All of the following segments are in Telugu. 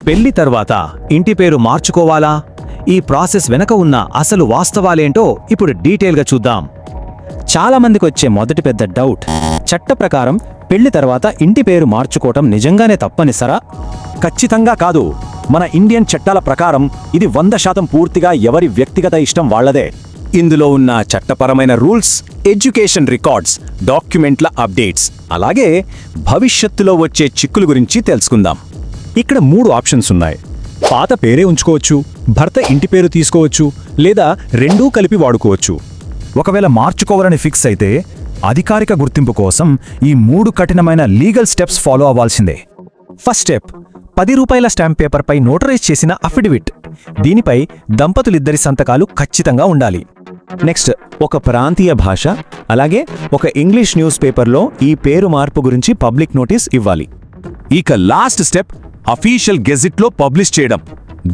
పెళ్లి తర్వాత ఇంటి పేరు మార్చుకోవాలా? ఈ ప్రాసెస్ వెనక ఉన్న అసలు వాస్తవాలేంటో ఇప్పుడు డీటెయిల్గా చూద్దాం. చాలామందికి వచ్చే మొదటి పెద్ద డౌట్, చట్ట ప్రకారం పెళ్లి తర్వాత ఇంటి పేరు మార్చుకోవటం నిజంగానే తప్పనిసరా? ఖచ్చితంగా కాదు. మన ఇండియన్ చట్టాల ప్రకారం ఇది 100% పూర్తిగా ఎవరి వ్యక్తిగత ఇష్టం వాళ్లదే. ఇందులో ఉన్న చట్టపరమైన రూల్స్, ఎడ్యుకేషన్ రికార్డ్స్, డాక్యుమెంట్ల అప్డేట్స్, అలాగే భవిష్యత్తులో వచ్చే చిక్కుల గురించి తెలుసుకుందాం. ఇక్కడ 3 ఆప్షన్స్ ఉన్నాయి. పాత పేరే ఉంచుకోవచ్చు, భర్త ఇంటి పేరు తీసుకోవచ్చు, లేదా రెండూ కలిపి వాడుకోవచ్చు. ఒకవేళ మార్చుకోవాలని ఫిక్స్ అయితే అధికారిక గుర్తింపు కోసం ఈ 3 కఠినమైన లీగల్ స్టెప్స్ ఫాలో అవ్వాల్సిందే. ఫస్ట్ స్టెప్, 10 రూపాయల స్టాంప్ పేపర్పై నోటరైజ్ చేసిన అఫిడవిట్. దీనిపై దంపతులిద్దరి సంతకాలు ఖచ్చితంగా ఉండాలి. నెక్స్ట్, ఒక ప్రాంతీయ భాష, అలాగే ఒక ఇంగ్లీష్ న్యూస్ పేపర్లో ఈ పేరు మార్పు గురించి పబ్లిక్ నోటీస్ ఇవ్వాలి. ఇక లాస్ట్ స్టెప్, అఫీషియల్ గెజిట్లో పబ్లిష్ చేయడం.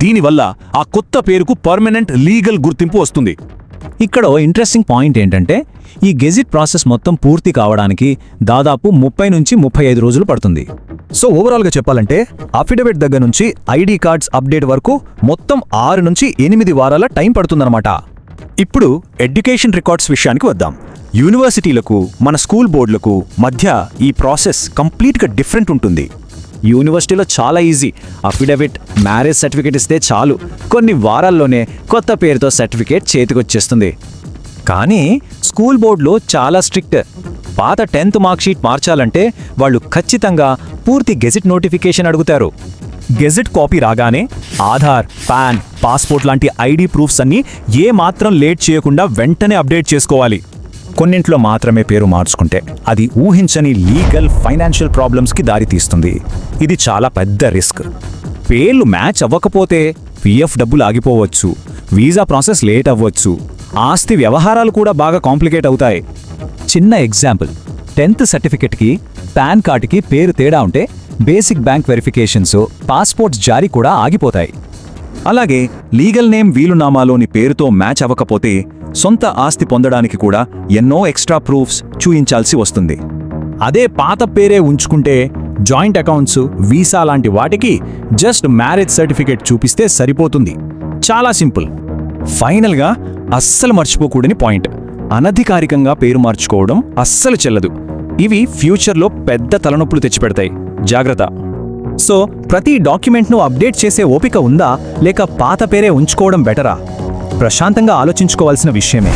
దీనివల్ల ఆ కొత్త పేరుకు పర్మనెంట్ లీగల్ గుర్తింపు వస్తుంది. ఇక్కడ ఇంట్రెస్టింగ్ పాయింట్ ఏంటంటే, ఈ గెజిట్ ప్రాసెస్ మొత్తం పూర్తి కావడానికి దాదాపు 30 నుంచి 35 రోజులు పడుతుంది. సో ఓవరాల్గా చెప్పాలంటే అఫిడవిట్ దగ్గర నుంచి ఐడి కార్డ్స్ అప్డేట్ వరకు మొత్తం 6 నుంచి 8 వారాల టైం పడుతుందన్నమాట. ఇప్పుడు ఎడ్యుకేషన్ రికార్డ్స్ విషయానికి వద్దాం. యూనివర్సిటీలకు, మన స్కూల్ బోర్డులకు మధ్య ఈ ప్రాసెస్ కంప్లీట్గా డిఫరెంట్ ఉంటుంది. యూనివర్సిటీలో చాలా ఈజీ. అఫిడవిట్, మ్యారేజ్ సర్టిఫికేట్ ఇస్తే చాలు, కొన్ని వారాల్లోనే కొత్త పేరుతో సర్టిఫికేట్ చేతికొచ్చేస్తుంది. కానీ స్కూల్ బోర్డులో చాలా స్ట్రిక్ట్. పాత 10th మార్క్షీట్ మార్చాలంటే వాళ్ళు ఖచ్చితంగా పూర్తి గెజిట్ నోటిఫికేషన్ అడుగుతారు. గెజిట్ కాపీ రాగానే ఆధార్, పాన్, పాస్పోర్ట్ లాంటి ఐడి ప్రూఫ్స్ అన్నీ ఏ మాత్రం లేట్ చేయకుండా వెంటనే అప్డేట్ చేసుకోవాలి. కొన్నింట్లో మాత్రమే పేరు మార్చుకుంటే అది ఊహించని లీగల్, ఫైనాన్షియల్ ప్రాబ్లమ్స్కి దారితీస్తుంది. ఇది చాలా పెద్ద రిస్క్. పేర్లు మ్యాచ్ అవ్వకపోతే పిఎఫ్ డబ్బులు ఆగిపోవచ్చు, వీసా ప్రాసెస్ లేట్ అవ్వచ్చు, ఆస్తి వ్యవహారాలు కూడా బాగా కాంప్లికేట్ అవుతాయి. చిన్న ఎగ్జాంపుల్, 10th సర్టిఫికెట్కి పాన్ కార్డుకి పేరు తేడా ఉంటే బేసిక్ బ్యాంక్ వెరిఫికేషన్స్, పాస్పోర్ట్స్ జారీ కూడా ఆగిపోతాయి. అలాగే లీగల్ నేమ్ వీలునామాలోని పేరుతో మ్యాచ్ అవ్వకపోతే సొంత ఆస్తి పొందడానికి కూడా ఎన్నో ఎక్స్ట్రా ప్రూఫ్స్ చూయించాల్సి వస్తుంది. అదే పాత పేరే ఉంచుకుంటే జాయింట్ అకౌంట్స్, వీసా లాంటి వాటికి జస్ట్ మ్యారేజ్ సర్టిఫికేట్ చూపిస్తే సరిపోతుంది. చాలా సింపుల్. ఫైనల్గా అస్సలు మర్చిపోకూడని పాయింట్, అనధికారికంగా పేరు మార్చుకోవడం అస్సలు చెల్లదు. ఇవి ఫ్యూచర్లో పెద్ద తలనొప్పులు తెచ్చిపెడతాయి. జాగ్రత్త. సో ప్రతి డాక్యుమెంట్ను అప్డేట్ చేసే ఓపిక ఉందా, లేక పాత పేరే ఉంచుకోవడం బెటరా? ప్రశాంతంగా ఆలోచించుకోవాల్సిన విషయమే.